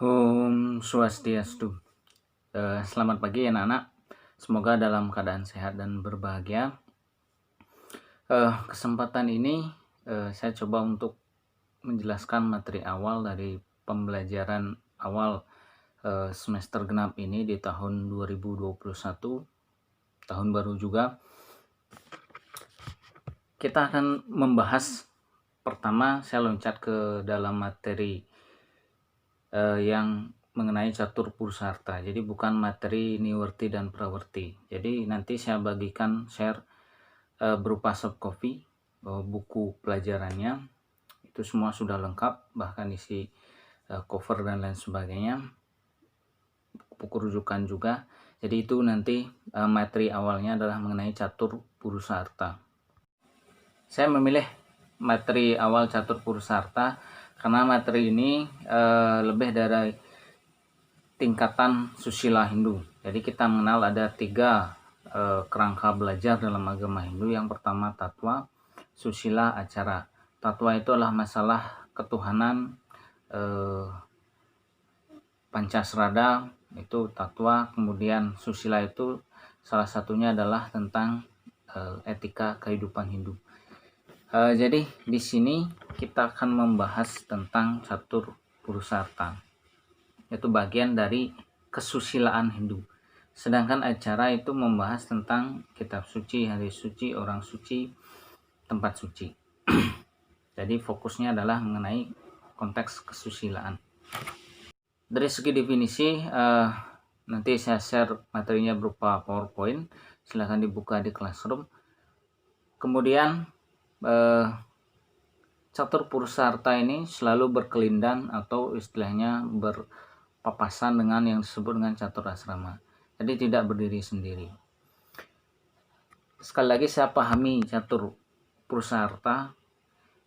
Om Swastiastu. Selamat pagi anak-anak. Semoga dalam keadaan sehat dan berbahagia. Kesempatan ini saya coba untuk menjelaskan materi awal dari pembelajaran awal semester genap ini di tahun 2021, tahun baru juga. Kita akan membahas, pertama saya loncat ke dalam materi yang mengenai catur purusarta. Jadi bukan materi niwerti dan prawerti. Jadi nanti saya bagikan share berupa soft copy buku pelajarannya. Itu semua sudah lengkap, bahkan isi cover dan lain sebagainya. Buku rujukan juga. Jadi itu nanti materi awalnya adalah mengenai catur purusarta. Saya memilih materi awal catur purusarta karena materi ini lebih dari tingkatan susila Hindu. Jadi kita mengenal ada 3 kerangka belajar dalam agama Hindu. Yang pertama tatwa, susila, acara. Tatwa itu adalah masalah ketuhanan, pancasrada itu tatwa. Kemudian susila itu salah satunya adalah tentang etika kehidupan Hindu. Jadi di sini kita akan membahas tentang catur purusarta. Itu bagian dari kesusilaan Hindu. Sedangkan acara itu membahas tentang kitab suci, hari suci, orang suci, tempat suci. Jadi fokusnya adalah mengenai konteks kesusilaan. Dari segi definisi, nanti saya share materinya berupa PowerPoint. Silahkan dibuka di Classroom. Kemudian catur purusarta ini selalu berkelindan atau istilahnya papasan dengan yang disebut dengan catur asrama. Jadi tidak berdiri sendiri. Sekali lagi saya pahami catur purusarta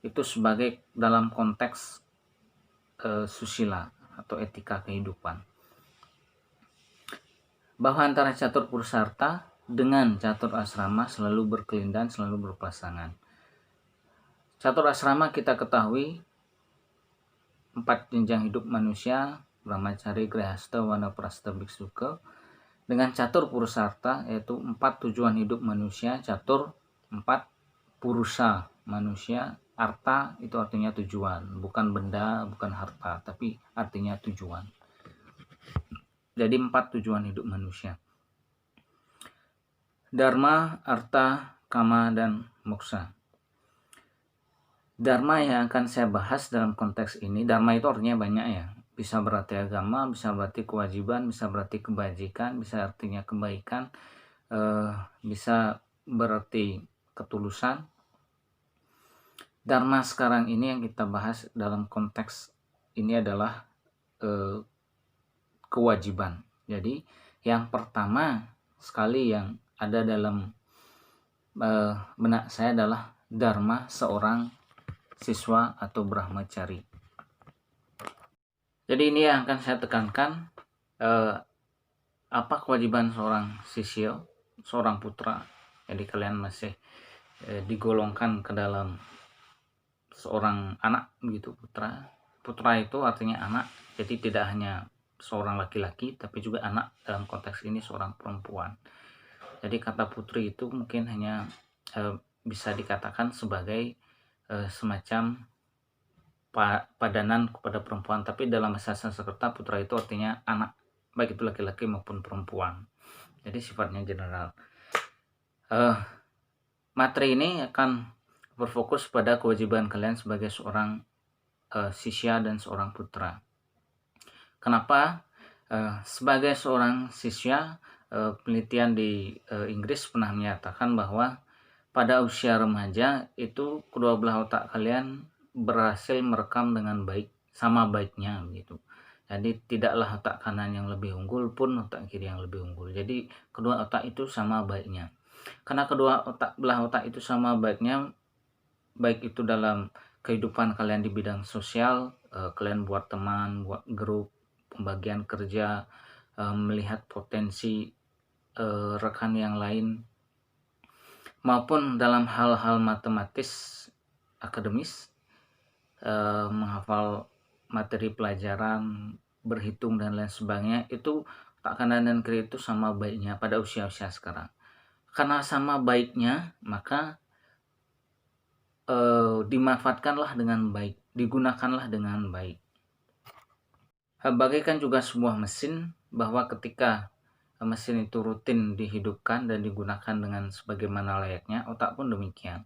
itu sebagai dalam konteks susila atau etika kehidupan. Bahwa antara catur purusarta dengan catur asrama selalu berkelindan, selalu berpasangan. Catur asrama kita ketahui 4 jenjang hidup manusia, brahmacari, grihasta, wanaprastha, biksuka. Dengan catur purusarta yaitu 4 tujuan hidup manusia, catur 4 purusa manusia, arta itu artinya tujuan, bukan benda, bukan harta, tapi artinya tujuan. Jadi 4 tujuan hidup manusia. Dharma, arta, kama, dan moksa. Dharma yang akan saya bahas dalam konteks ini, dharma itu artinya banyak ya. Bisa berarti agama, bisa berarti kewajiban, bisa berarti kebajikan, bisa artinya kebaikan, bisa berarti ketulusan. Dharma sekarang ini yang kita bahas dalam konteks ini adalah kewajiban. Jadi yang pertama sekali yang ada dalam benak saya adalah dharma seorang siswa atau brahmacari. Jadi ini yang akan saya tekankan, apa kewajiban seorang sisya, seorang putra. Jadi kalian masih digolongkan ke dalam seorang anak begitu, putra. Putra itu artinya anak, jadi tidak hanya seorang laki-laki tapi juga anak, dalam konteks ini seorang perempuan. Jadi kata putri itu mungkin hanya bisa dikatakan sebagai semacam padanan kepada perempuan, tapi dalam bahasa Sanskerta putra itu artinya anak, baik itu laki-laki maupun perempuan. Jadi sifatnya general. Materi ini akan berfokus pada kewajiban kalian sebagai seorang sisya dan seorang putra. Kenapa? Sebagai seorang sisya, penelitian di Inggris pernah menyatakan bahwa pada usia remaja itu kedua belah otak kalian berhasil merekam dengan baik, sama baiknya gitu. Jadi tidaklah otak kanan yang lebih unggul pun otak kiri yang lebih unggul. Jadi kedua otak itu sama baiknya. Karena kedua belah otak itu sama baiknya, baik itu dalam kehidupan kalian di bidang sosial, kalian buat teman, buat grup, pembagian kerja, melihat potensi rekan yang lain, maupun dalam hal-hal matematis akademis, menghafal materi pelajaran, berhitung dan lain sebagainya, itu otak kanan dan kiri itu sama baiknya pada usia-usia sekarang. Karena sama baiknya, maka dimanfaatkanlah dengan baik, digunakanlah dengan baik. Bagaikan juga sebuah mesin, bahwa ketika mesin itu rutin dihidupkan dan digunakan dengan sebagaimana layaknya, otak pun demikian.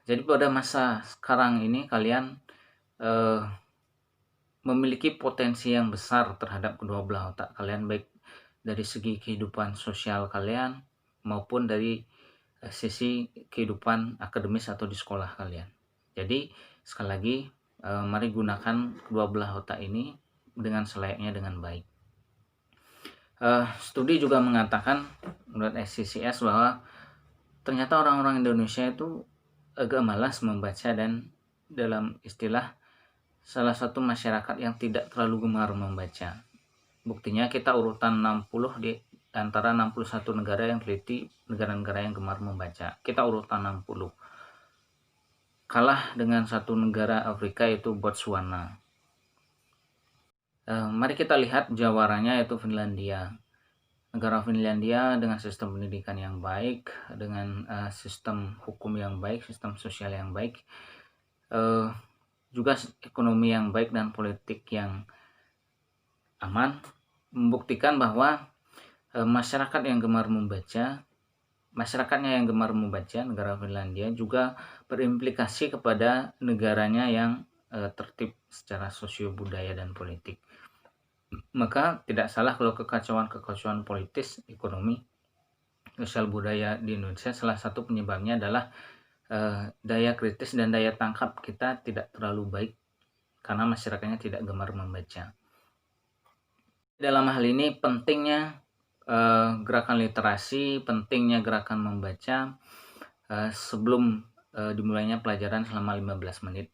Jadi pada masa sekarang ini kalian memiliki potensi yang besar terhadap kedua belah otak kalian, baik dari segi kehidupan sosial kalian maupun dari sisi kehidupan akademis atau di sekolah kalian. Jadi sekali lagi, mari gunakan kedua belah otak ini dengan selayaknya dengan baik. Studi juga mengatakan menurut SCCS bahwa ternyata orang-orang Indonesia itu agak malas membaca, dan dalam istilah salah satu masyarakat yang tidak terlalu gemar membaca. Buktinya kita urutan 60 di antara 61 negara yang teliti negara-negara yang gemar membaca. Kita urutan 60. Kalah dengan satu negara Afrika, yaitu Botswana. Mari kita lihat jawarannya, yaitu Finlandia. Negara Finlandia dengan sistem pendidikan yang baik, dengan sistem hukum yang baik, sistem sosial yang baik, juga ekonomi yang baik dan politik yang aman, membuktikan bahwa masyarakatnya yang gemar membaca, negara Finlandia juga berimplikasi kepada negaranya yang tertib secara sosio budaya dan politik. Maka tidak salah kalau kekacauan politis, ekonomi, sosial budaya di Indonesia salah satu penyebabnya adalah daya kritis dan daya tangkap kita tidak terlalu baik karena masyarakatnya tidak gemar membaca. Dalam hal ini pentingnya gerakan literasi, pentingnya gerakan membaca sebelum dimulainya pelajaran selama 15 menit.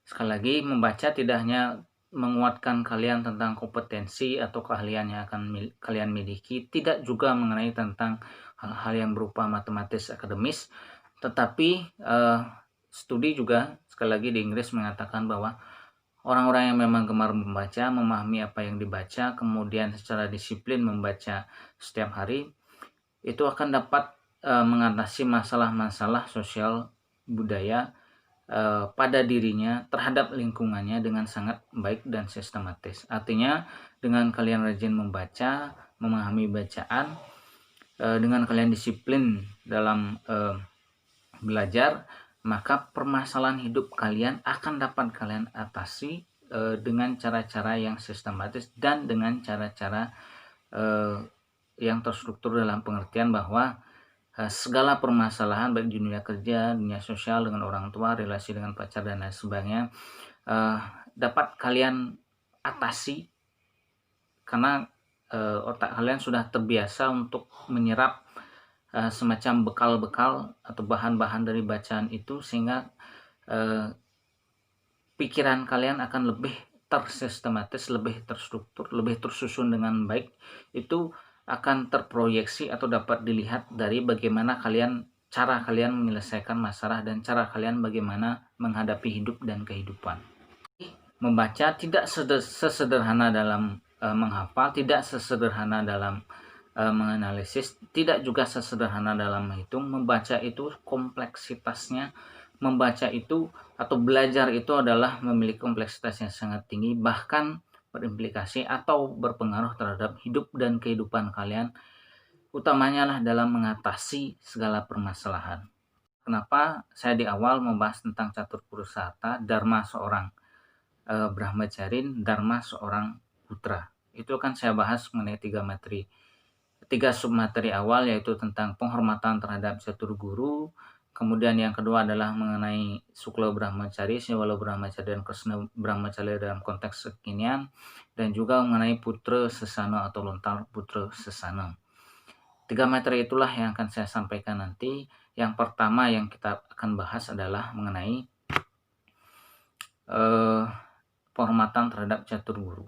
Sekali lagi, membaca tidak hanya menguatkan kalian tentang kompetensi atau keahlian yang akan kalian miliki, tidak juga mengenai tentang hal-hal yang berupa matematis akademis, tetapi studi juga sekali lagi di Inggris mengatakan bahwa orang-orang yang memang gemar membaca, memahami apa yang dibaca, kemudian secara disiplin membaca setiap hari, itu akan dapat mengatasi masalah-masalah sosial budaya pada dirinya terhadap lingkungannya dengan sangat baik dan sistematis. Artinya dengan kalian rajin membaca, memahami bacaan, dengan kalian disiplin dalam belajar, maka permasalahan hidup kalian akan dapat kalian atasi dengan cara-cara yang sistematis dan dengan cara-cara yang terstruktur, dalam pengertian bahwa segala permasalahan baik di dunia kerja, dunia sosial, dengan orang tua, relasi dengan pacar dan lain sebagainya dapat kalian atasi karena otak kalian sudah terbiasa untuk menyerap semacam bekal-bekal atau bahan-bahan dari bacaan itu, sehingga pikiran kalian akan lebih tersistematis, lebih terstruktur, lebih tersusun dengan baik. Itu akan terproyeksi atau dapat dilihat dari bagaimana cara kalian menyelesaikan masalah dan cara kalian bagaimana menghadapi hidup dan kehidupan. Membaca tidak sesederhana dalam menghafal, tidak sesederhana dalam menganalisis, tidak juga sesederhana dalam menghitung. Membaca itu kompleksitasnya, membaca itu atau belajar itu adalah memiliki kompleksitas yang sangat tinggi, bahkan berimplikasi atau berpengaruh terhadap hidup dan kehidupan kalian, utamanya lah dalam mengatasi segala permasalahan. Kenapa saya di awal membahas tentang catur purusarta, dharma seorang Brahmacarin, dharma seorang putra. Itu kan saya bahas mengenai 3 submateri awal, yaitu tentang penghormatan terhadap catur guru. Kemudian yang kedua adalah mengenai Sukla Brahmacari, Sewala Brahmacari, dan Krishna Brahmacari dalam konteks kekinian, dan juga mengenai Putra Sesana atau lontar Putra Sesana. 3 materi itulah yang akan saya sampaikan nanti. Yang pertama yang kita akan bahas adalah mengenai penghormatan terhadap catur guru.